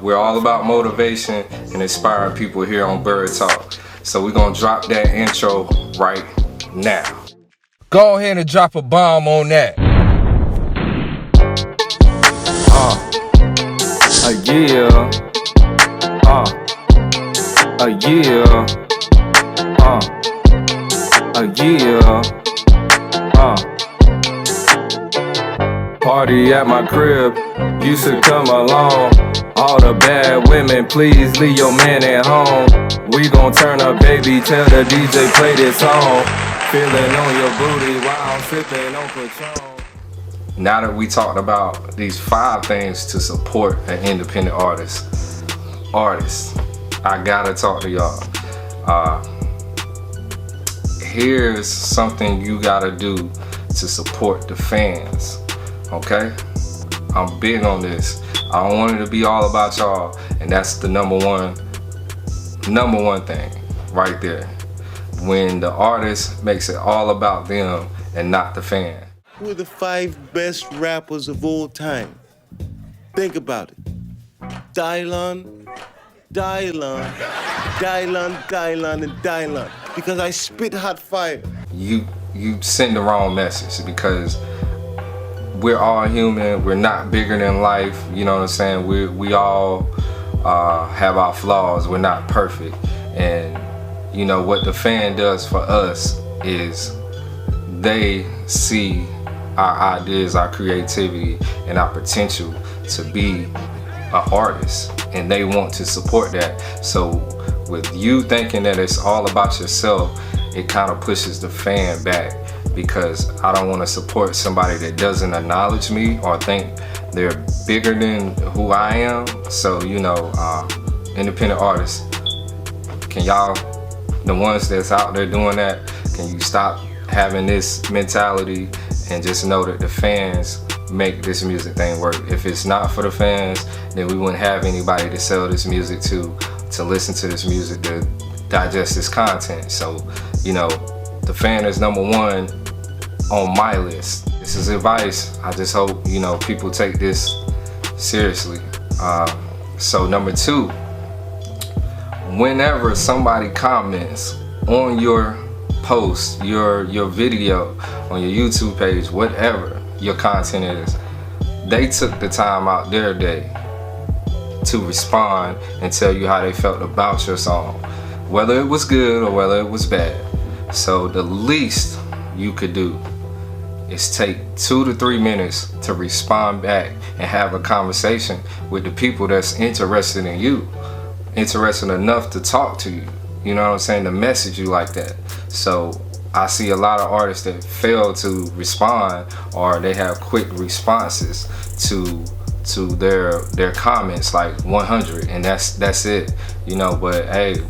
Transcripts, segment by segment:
We're all about motivation and inspiring people here on Bird Talk. So we're gonna drop that intro right now. Go ahead and drop a bomb on that. A year. A year. A year. Party at my crib, you should come along. All the bad women, please leave your man at home. We gon' turn up, baby, tell the DJ play this song. Feeling on your booty while I'm sipping on Patron. Now that we talked about these 5 things to support an independent artist, I gotta talk to y'all. Here's something you gotta do to support the fans, okay? I'm big on this. I don't want it to be all about y'all, and that's the number one thing right there. When the artist makes it all about them and not the fan. Who are the 5 best rappers of all time? Think about it. Dylan, and Dylan. Because I spit hot fire. You send the wrong message, because we're all human. We're not bigger than life. You know what I'm saying? We all have our flaws. We're not perfect. And you know what the fan does for us is they see our ideas, our creativity, and our potential to be an artist, and they want to support that. So with you thinking that it's all about yourself, it kind of pushes the fan back, because I don't want to support somebody that doesn't acknowledge me or think they're bigger than who I am. So you know, independent artists, can y'all, the ones that's out there doing that, can you stop having this mentality and just know that the fans make this music thing work? If it's not for the fans, then we wouldn't have anybody to sell this music to listen to this music, to digest this content. So, you know, the fan is number 1 on my list. This is advice. I just hope, you know, people take this seriously. So number 2, whenever somebody comments on your post, your video, on your YouTube page, whatever your content is, they took the time out their day to respond and tell you how they felt about your song, whether it was good or whether it was bad. So the least you could do is take 2 to 3 minutes to respond back and have a conversation with the people that's interested in you, interested enough to talk to you, you know what I'm saying, to message you like that. So I see a lot of artists that fail to respond, or they have quick responses to their comments, like 100, and that's it, you know. But hey,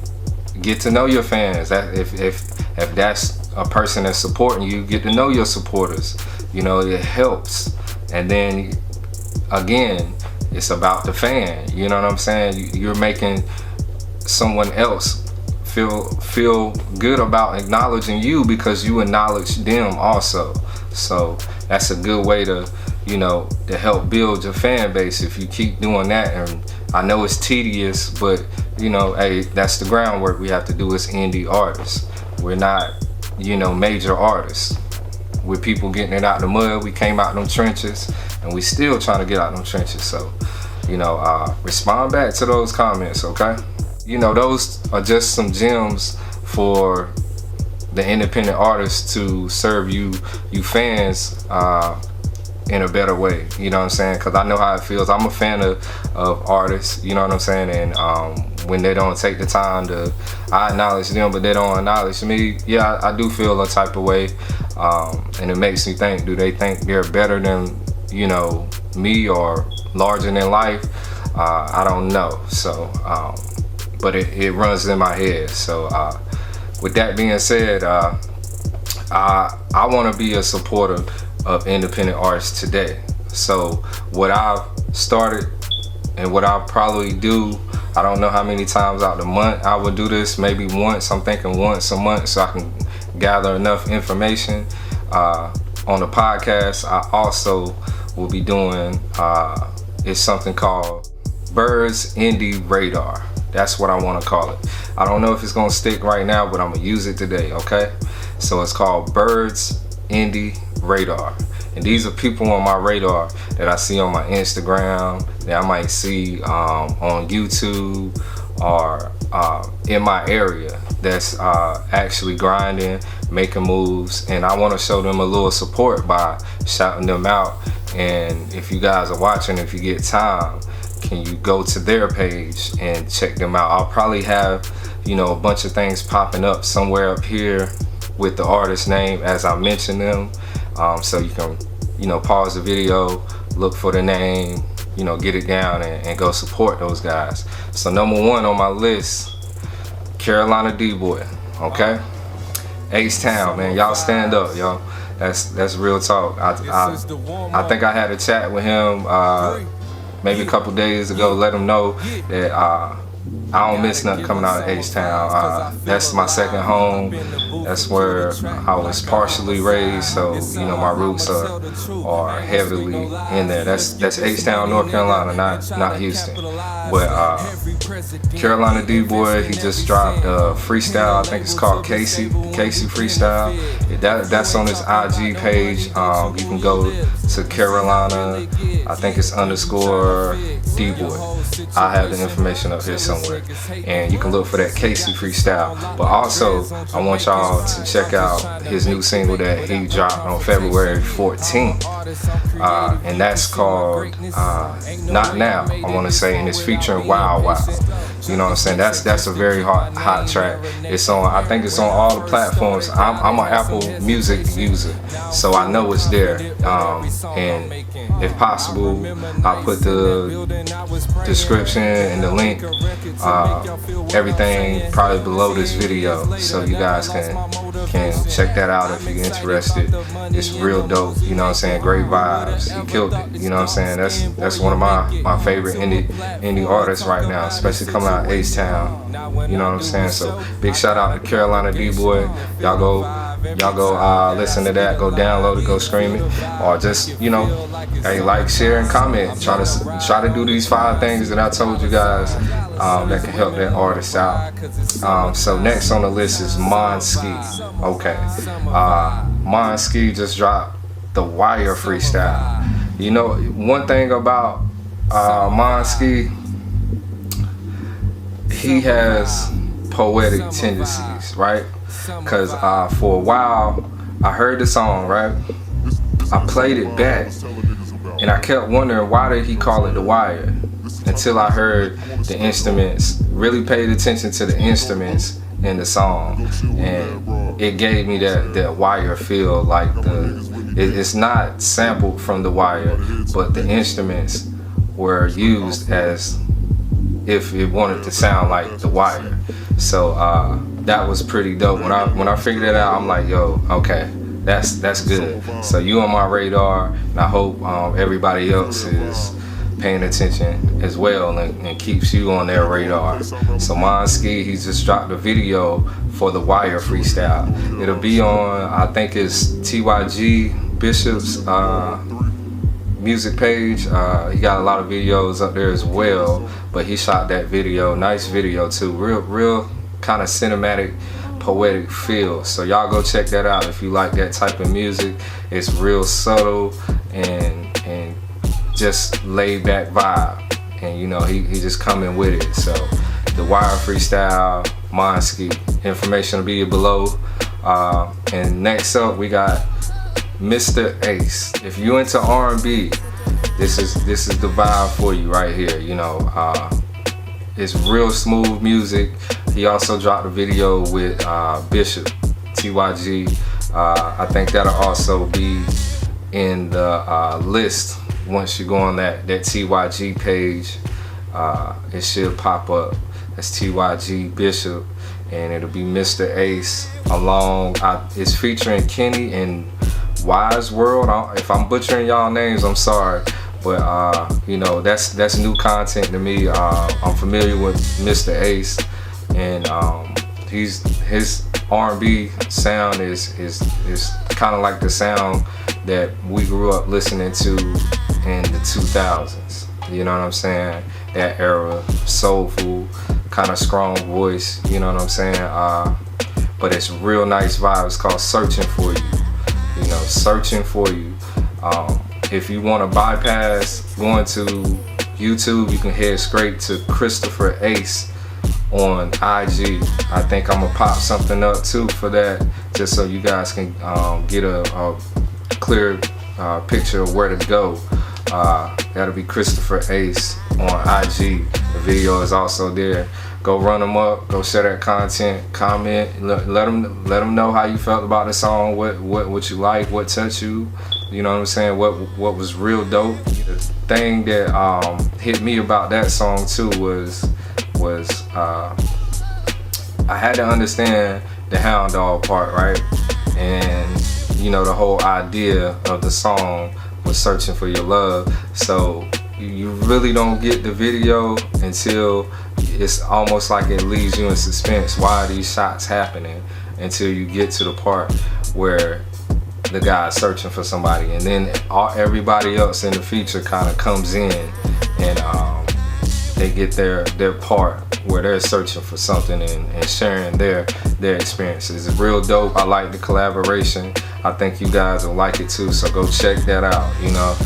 get to know your fans. That if that's a person that's supporting you, get to know your supporters. You know, it helps. And then again, it's about the fan. You know what I'm saying? You're making someone else feel good about acknowledging you, because you acknowledge them also. So that's a good way to, you know, to help build your fan base if you keep doing that. And I know it's tedious, but you know, hey, that's the groundwork we have to do as indie artists. We're not, you know, major artists. We're people getting it out the mud. We came out them trenches, and we still trying to get out them trenches. So, you know, respond back to those comments, okay? You know, those are just some gems for the independent artists to serve you fans in a better way. You know what I'm saying? Because I know how it feels. I'm a fan of artists, you know what I'm saying? And when they don't take the time to, I acknowledge them, but they don't acknowledge me, yeah, I do feel a type of way. And it makes me think, do they think they're better than, you know, me, or larger than life? I don't know. So, but it runs in my head. So with that being said, I want to be a supporter of independent artists today. So what I've started and what I'll probably do, I don't know how many times out the month I would do this, maybe once. I'm thinking once a month, so I can gather enough information. On the podcast, I also will be doing, it's something called Birds Indie Radar. That's what I want to call it. I don't know if it's gonna stick right now, but I'm gonna use it today, okay? So it's called Birds Indie Radar. And these are people on my radar that I see on my Instagram, that I might see on YouTube, or in my area that's actually grinding, making moves, and I want to show them a little support by shouting them out. And if you guys are watching, if you get time, can you go to their page and check them out? I'll probably have, you know, a bunch of things popping up somewhere up here with the artist name as I mention them, so you can, you know, pause the video, look for the name, you know, get it down and go support those guys. So number one on my list, Carolina D-Boy, okay? H-Town, man, y'all stand up, y'all. That's real talk. I think I had a chat with him maybe a couple days ago, let him know that I don't miss nothing coming out of H-Town. That's my second home. That's where I was partially raised, so you know my roots are heavily in there. That's H-Town, North Carolina, not Houston. But Carolina D-Boy, he just dropped a freestyle. I think it's called Casey Freestyle. That's on his IG page. You can go to Carolina. I think it's _ D-Boy. I have the information up here somewhere, and you can look for that Casey Freestyle. But also, I want y'all to check out his new single that he dropped on February 14th, and that's called Not Now, I want to say, and it's featuring Wow Wow. You know what I'm saying? That's a very hot track. It's on, I think it's on all the platforms. I'm an Apple Music user, so I know it's there. And if possible, I'll put the description and the link, everything probably below this video, so you guys can check that out if you're interested. It's real dope, you know what I'm saying? Great vibes. He killed it, you know what I'm saying? That's one of my favorite indie artists right now, especially coming out of H-Town, you know what I'm saying? So big shout out to Carolina D-Boy. Y'all go listen to that, go download it, go stream it, or just, you know, hey, like, share, and comment. Try to do these 5 things that I told you guys that can help that artist out. So next on the list is Monski. Okay, Monski just dropped the Wire freestyle. You know, one thing about Monski, he has poetic tendencies, right? Because for a while I heard the song, right? I played it back and I kept wondering, why did he call it The Wire? Until I heard the instruments, really paid attention to the instruments in the song, and it gave me that Wire feel. Like it's not sampled from The Wire, but the instruments were used as if it wanted to sound like The Wire. So that was pretty dope. When I figured it out, I'm like, yo, okay, that's good. So you on my radar, and I hope everybody else is paying attention as well and keeps you on their radar. So Monski, he just dropped a video for the Wire freestyle. It'll be on, I think it's TYG Bishop's music page. He got a lot of videos up there as well, but he shot that video, nice video too, real kind of cinematic, poetic feel. So y'all go check that out if you like that type of music. It's real subtle and just laid back vibe, and you know he just coming with it. So the Wire freestyle, Monski, information will be below. And next up we got Mr. Ace. If you into R&B, this is the vibe for you right here. You know, it's real smooth music. He also dropped a video with Bishop, TYG. I think that'll also be in the list. Once you go on that TYG page, it should pop up. That's TYG Bishop, and it'll be Mr. Ace along. It's featuring Kenny and Wise World. If I'm butchering y'all names, I'm sorry, but you know, that's new content to me. I'm familiar with Mr. Ace, and his R&B sound is kind of like the sound that we grew up listening to in the 2000s. You know what I'm saying? that era, soulful, kind of strong voice, you know what I'm saying? But it's real nice vibe. It's called Searching For You, you know, Searching For You. If you want to bypass going to YouTube, you can head straight to Christopher Ace on IG. I think I'm gonna pop something up too for that, just so you guys can get a clear picture of where to go. That'll be Christopher Ace on IG. The video is also there. Go run them up, go share that content, comment, let them know how you felt about the song, what you like, what touched you, you know what I'm saying, what was real dope. The thing that hit me about that song too was I had to understand the hound dog part, right? And you know, the whole idea of the song was searching for your love. So you really don't get the video until it's almost like it leaves you in suspense. Why are these shots happening? Until you get to the part where the guy's searching for somebody, and then everybody else in the feature kind of comes in and they get their part where they're searching for something and sharing their experiences. It's real dope. I like the collaboration. I think you guys will like it too, so go check that out. You know,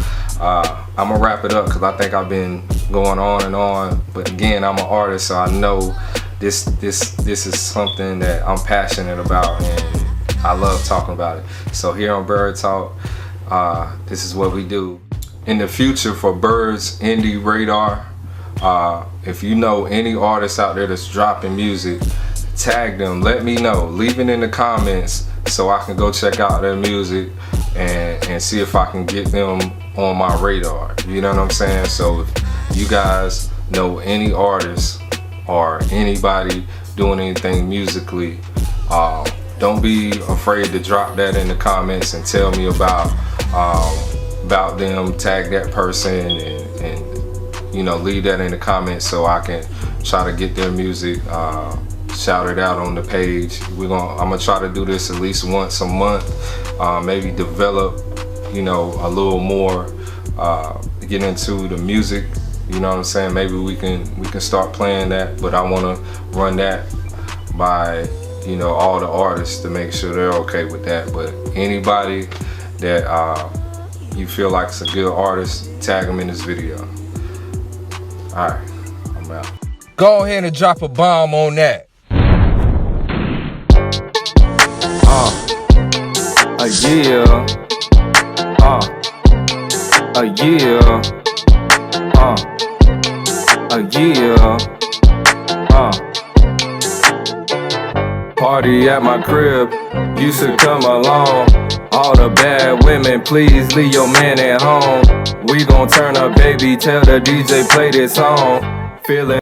I'm gonna wrap it up because I think I've been going on and on, but again, I'm an artist, so I know this is something that I'm passionate about and I love talking about it. So here on Bird Talk, this is what we do. In the future for Bird's Indie Radar, if you know any artists out there that's dropping music, tag them, let me know, leave it in the comments so I can go check out their music and see if I can get them on my radar, you know what I'm saying? So if you guys know any artists or anybody doing anything musically, don't be afraid to drop that in the comments and tell me about them, tag that person and you know, leave that in the comments so I can try to get their music shouted out on the page. I'm gonna try to do this at least once a month, maybe develop, you know, a little more, get into the music, you know what I'm saying? Maybe we can start playing that, but I wanna run that by, you know, all the artists to make sure they're okay with that. But anybody that you feel like is a good artist, tag them in this video. Alright, I'm out. Go ahead and drop a bomb on that. A year. A year. A year. Party at my crib, you should come along. All the bad women, please leave your man at home. We gon' turn up, baby, tell the DJ play this song. Feeling